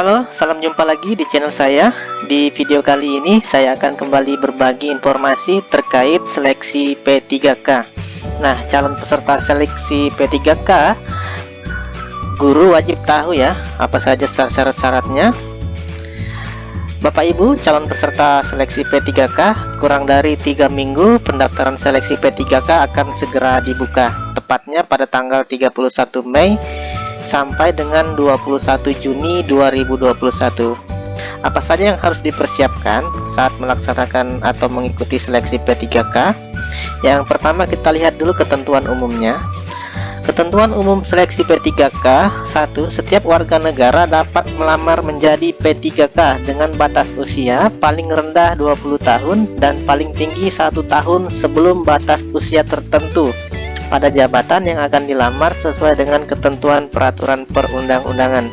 Halo, salam jumpa lagi di channel saya. Di video kali ini saya akan kembali berbagi informasi terkait seleksi P3K. Nah, calon peserta seleksi P3K, guru wajib tahu ya apa saja syarat-syaratnya. Bapak Ibu, calon peserta seleksi P3K, kurang dari 3 minggu pendaftaran seleksi P3K akan segera dibuka, tepatnya pada tanggal 31 Mei sampai dengan 21 Juni 2021. Apa saja yang harus dipersiapkan saat melaksanakan atau mengikuti seleksi P3K? Yang pertama, kita lihat dulu ketentuan umumnya. Ketentuan umum seleksi P3K: 1. Setiap warga negara dapat melamar menjadi P3K dengan batas usia paling rendah 20 tahun dan paling tinggi 1 tahun sebelum batas usia tertentu pada jabatan yang akan dilamar sesuai dengan ketentuan peraturan perundang-undangan.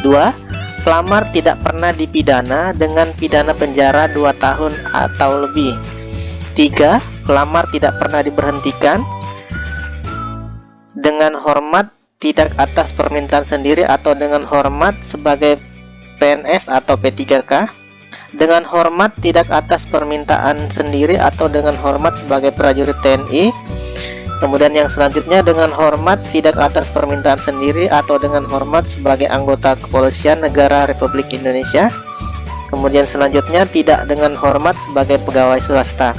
2. Pelamar tidak pernah dipidana dengan pidana penjara 2 tahun atau lebih. 3. Pelamar tidak pernah diberhentikan dengan hormat tidak atas permintaan sendiri atau dengan hormat sebagai PNS atau P3K, dengan hormat tidak atas permintaan sendiri atau dengan hormat sebagai prajurit TNI. Kemudian yang selanjutnya, dengan hormat tidak atas permintaan sendiri atau dengan hormat sebagai anggota kepolisian negara Republik Indonesia. Kemudian selanjutnya, tidak dengan hormat sebagai pegawai swasta.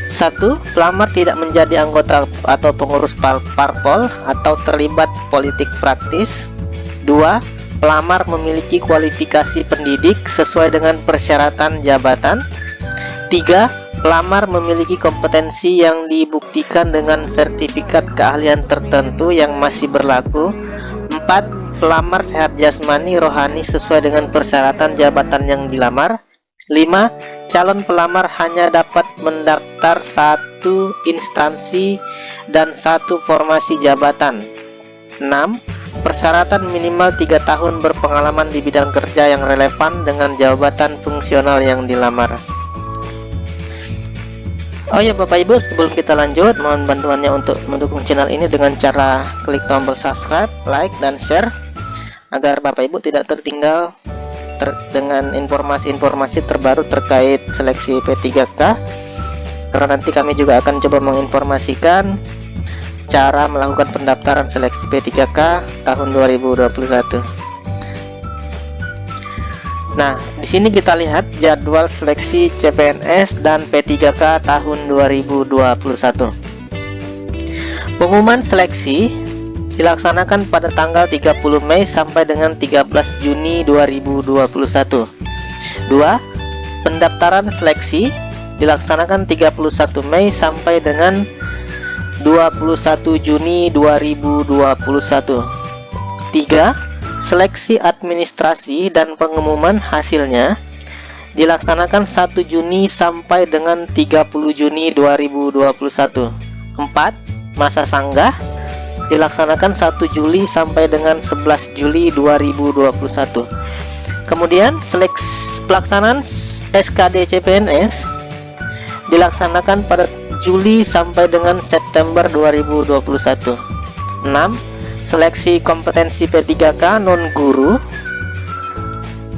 1. Pelamar tidak menjadi anggota atau pengurus parpol atau terlibat politik praktis. 2. Pelamar memiliki kualifikasi pendidik sesuai dengan persyaratan jabatan. 3. Pelamar memiliki kompetensi yang dibuktikan dengan sertifikat keahlian tertentu yang masih berlaku. 4. Pelamar sehat jasmani rohani sesuai dengan persyaratan jabatan yang dilamar. 5. Calon pelamar hanya dapat mendaftar 1 instansi dan 1 formasi jabatan. 6. Persyaratan minimal 3 tahun berpengalaman di bidang kerja yang relevan dengan jabatan fungsional yang dilamar. Oh ya Bapak Ibu, sebelum kita lanjut, mohon bantuannya untuk mendukung channel ini dengan cara klik tombol subscribe, like, dan share agar Bapak Ibu tidak tertinggal dengan informasi-informasi terbaru terkait seleksi P3K, karena nanti kami juga akan coba menginformasikan cara melakukan pendaftaran seleksi P3K tahun 2021. Nah, di sini kita lihat jadwal seleksi CPNS dan P3K tahun 2021. Pengumuman seleksi dilaksanakan pada tanggal 30 Mei sampai dengan 13 Juni 2021. 2. Pendaftaran seleksi dilaksanakan 31 Mei sampai dengan 21 Juni 2021. 3. Seleksi administrasi dan pengumuman hasilnya dilaksanakan 1 Juni sampai dengan 30 Juni 2021. 4. Masa sanggah dilaksanakan 1 Juli sampai dengan 11 Juli 2021. Kemudian pelaksanaan SKD CPNS dilaksanakan pada Juli sampai dengan September 2021. 6. Seleksi kompetensi P3K non guru.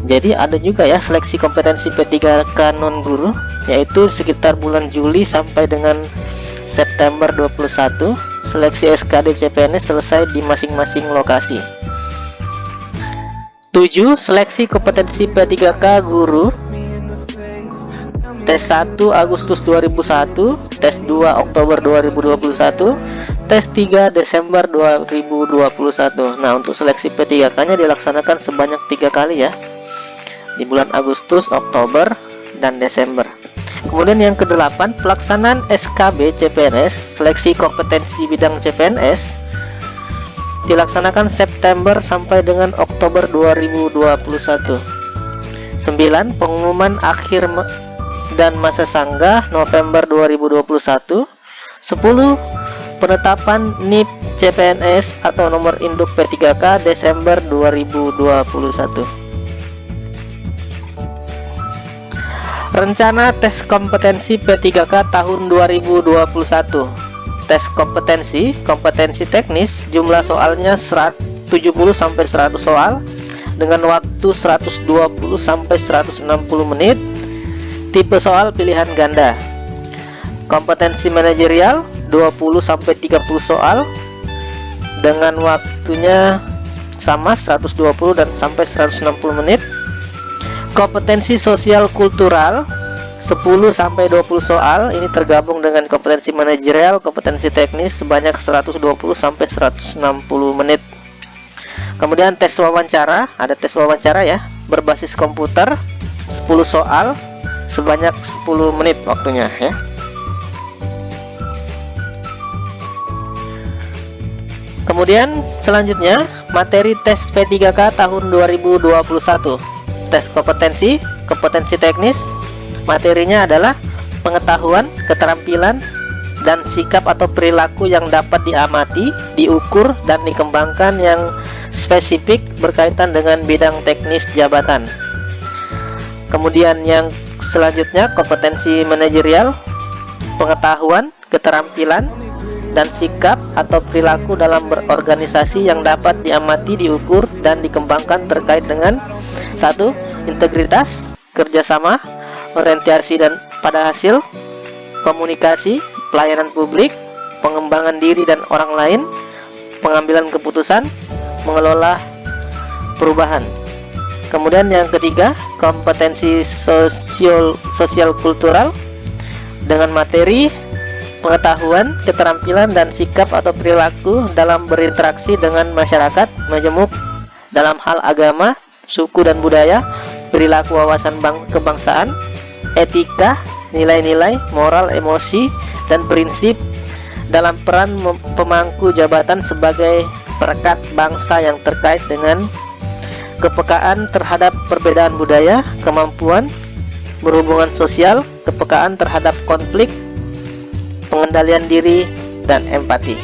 Jadi ada juga ya seleksi kompetensi P3K non guru, yaitu sekitar bulan Juli sampai dengan September 21. Seleksi SKD CPNS selesai di masing-masing lokasi. 7. Seleksi kompetensi P3K guru. Tes 1 Agustus 2001, tes 2 Oktober 2021, tes 3 Desember 2021. Nah, untuk seleksi P3K-nya dilaksanakan sebanyak 3 kali ya, di bulan Agustus, Oktober, dan Desember. Kemudian yang ke-8, pelaksanaan SKB CPNS, seleksi kompetensi bidang CPNS, dilaksanakan September sampai dengan Oktober 2021. 9. Pengumuman akhir dan masa sanggah November 2021. 10. Penetapan NIP CPNS atau nomor induk P3K Desember 2021. Rencana tes kompetensi P3K tahun 2021. tes kompetensi teknis, jumlah soalnya 70 sampai 100 soal dengan waktu 120 sampai 160 menit. Tipe soal pilihan ganda. Kompetensi manajerial 20 sampai 30 soal dengan waktunya sama 120 dan sampai 160 menit. Kompetensi sosial kultural 10 sampai 20 soal, ini tergabung dengan kompetensi manajerial, kompetensi teknis sebanyak 120 sampai 160 menit. Kemudian tes wawancara, ada tes wawancara ya, berbasis komputer 10 soal sebanyak 10 menit waktunya ya. Kemudian selanjutnya materi tes P3K tahun 2021. Tes kompetensi teknis, materinya adalah pengetahuan, keterampilan, dan sikap atau perilaku yang dapat diamati, diukur, dan dikembangkan yang spesifik berkaitan dengan bidang teknis jabatan. Kemudian yang selanjutnya kompetensi manajerial, pengetahuan, keterampilan, dan sikap atau perilaku dalam berorganisasi yang dapat diamati, diukur, dan dikembangkan terkait dengan 1. Integritas, kerjasama, orientasi dan pada hasil, komunikasi, pelayanan publik, pengembangan diri dan orang lain, pengambilan keputusan, mengelola perubahan. Kemudian yang ketiga, kompetensi sosial kultural dengan materi pengetahuan, keterampilan, dan sikap atau perilaku dalam berinteraksi dengan masyarakat, majemuk dalam hal agama, suku dan budaya, perilaku wawasan kebangsaan, etika, nilai-nilai, moral, emosi, dan prinsip dalam peran pemangku jabatan sebagai perekat bangsa yang terkait dengan kepekaan terhadap perbedaan budaya, kemampuan berhubungan sosial, kepekaan terhadap konflik, pengendalian diri, dan empati.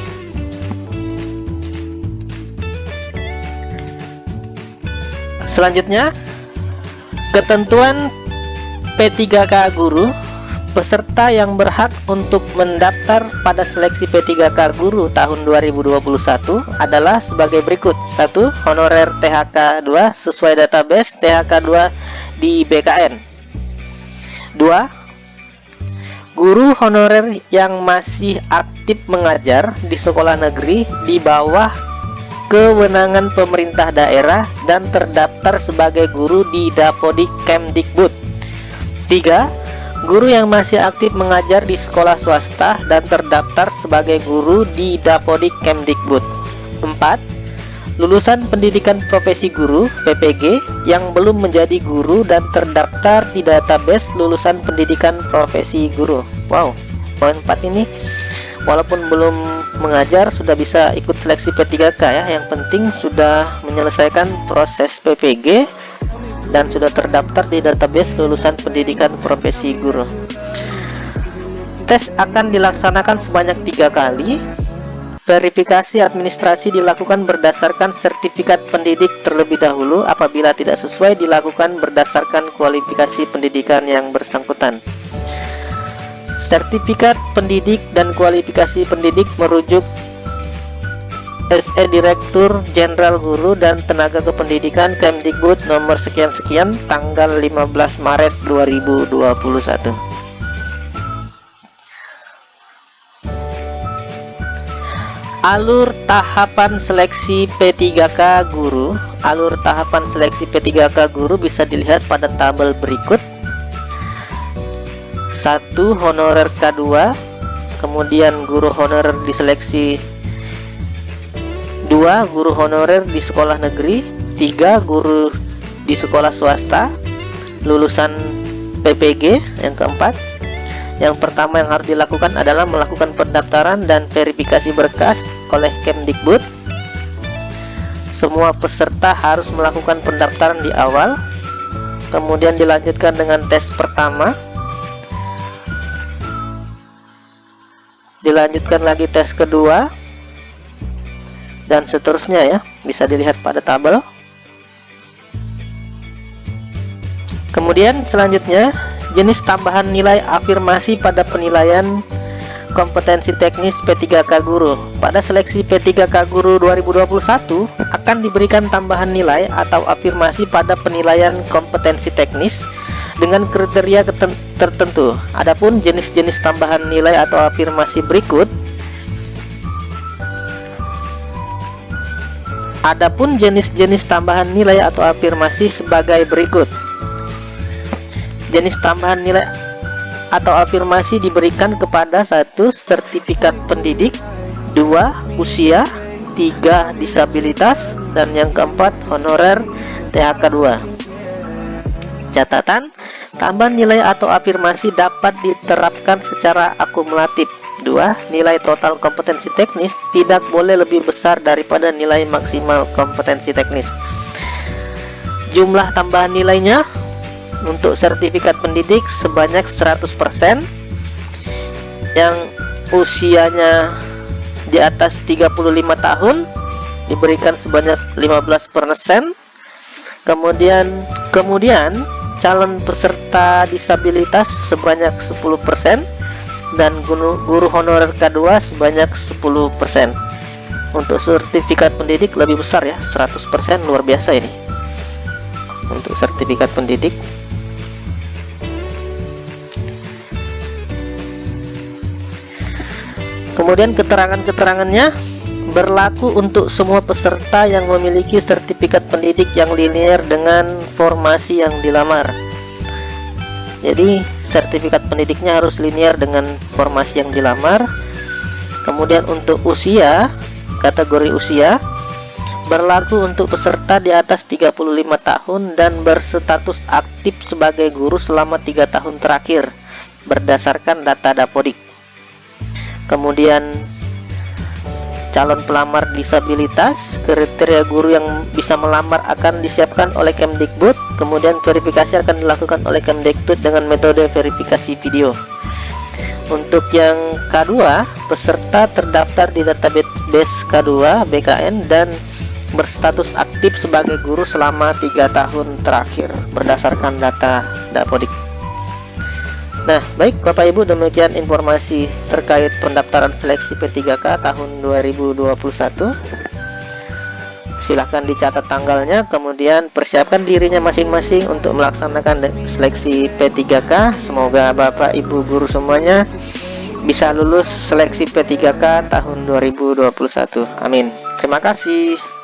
Selanjutnya, ketentuan P3K guru. Peserta yang berhak untuk mendaftar pada seleksi P3K guru tahun 2021 adalah sebagai berikut. 1. Honorer THK 2 sesuai database THK 2 di BKN. 2. Guru honorer yang masih aktif mengajar di sekolah negeri di bawah kewenangan pemerintah daerah dan terdaftar sebagai guru di Dapodik Kemdikbud. 3. Guru yang masih aktif mengajar di sekolah swasta dan terdaftar sebagai guru di Dapodik Kemdikbud. 4. Lulusan pendidikan profesi guru (PPG) yang belum menjadi guru dan terdaftar di database lulusan pendidikan profesi guru. Wow, poin 4 ini walaupun belum mengajar sudah bisa ikut seleksi P3K ya. Yang penting sudah menyelesaikan proses PPG dan sudah terdaftar di database lulusan pendidikan profesi guru. Tes akan dilaksanakan sebanyak 3 kali. Verifikasi administrasi dilakukan berdasarkan sertifikat pendidik terlebih dahulu. Apabila tidak sesuai, dilakukan berdasarkan kualifikasi pendidikan yang bersangkutan. Sertifikat pendidik dan kualifikasi pendidik merujuk SE Direktur Jenderal Guru dan Tenaga Kependidikan Kemdikbud nomor sekian-sekian tanggal 15 Maret 2021. Alur tahapan seleksi P3K guru. Alur tahapan seleksi P3K guru bisa dilihat pada tabel berikut. 1. Honorer K2, kemudian guru honorer diseleksi 2. Guru honorer di sekolah negeri. 3. Guru di sekolah swasta lulusan PPG. Yang keempat, yang pertama yang harus dilakukan adalah melakukan pendaftaran dan verifikasi berkas oleh Kemdikbud. Semua peserta harus melakukan pendaftaran di awal, kemudian dilanjutkan dengan tes pertama, dilanjutkan lagi tes kedua, dan seterusnya ya, bisa dilihat pada tabel. Kemudian selanjutnya, jenis tambahan nilai afirmasi pada penilaian kompetensi teknis P3K Guru. Pada seleksi P3K Guru 2021 akan diberikan tambahan nilai atau afirmasi pada penilaian kompetensi teknis dengan kriteria tertentu. Adapun jenis-jenis tambahan nilai atau afirmasi berikut. Adapun jenis-jenis tambahan nilai atau afirmasi sebagai berikut. Jenis tambahan nilai atau afirmasi diberikan kepada 1. Sertifikat pendidik, 2. Usia, 3. Disabilitas, dan yang keempat honorer THK 2. Catatan, tambahan nilai atau afirmasi dapat diterapkan secara akumulatif. 2. Nilai total kompetensi teknis tidak boleh lebih besar daripada nilai maksimal kompetensi teknis. Jumlah tambahan nilainya untuk sertifikat pendidik sebanyak 100%, yang usianya di atas 35 tahun diberikan sebanyak 15%. Kemudian calon peserta disabilitas sebanyak 10%, dan guru honorer K2 sebanyak 10%. Untuk sertifikat pendidik lebih besar ya, 100%, luar biasa ini untuk sertifikat pendidik. Kemudian keterangan-keterangannya berlaku untuk semua peserta yang memiliki sertifikat pendidik yang linear dengan formasi yang dilamar. Jadi sertifikat pendidiknya harus linear dengan formasi yang dilamar. Kemudian untuk usia, kategori usia berlaku untuk peserta di atas 35 tahun dan berstatus aktif sebagai guru selama 3 tahun terakhir berdasarkan data Dapodik. Kemudian calon pelamar disabilitas, kriteria guru yang bisa melamar akan disiapkan oleh Kemdikbud. Kemudian verifikasi akan dilakukan oleh Kemdikbud dengan metode verifikasi video. Untuk yang K2, peserta terdaftar di database K2 BKN dan berstatus aktif sebagai guru selama 3 tahun terakhir berdasarkan data Dapodik. Nah, baik Bapak Ibu, demikian informasi terkait pendaftaran seleksi P3K tahun 2021. Silahkan dicatat tanggalnya, kemudian persiapkan dirinya masing-masing untuk melaksanakan seleksi P3K. Semoga Bapak Ibu guru semuanya bisa lulus seleksi P3K tahun 2021. Amin. Terima kasih.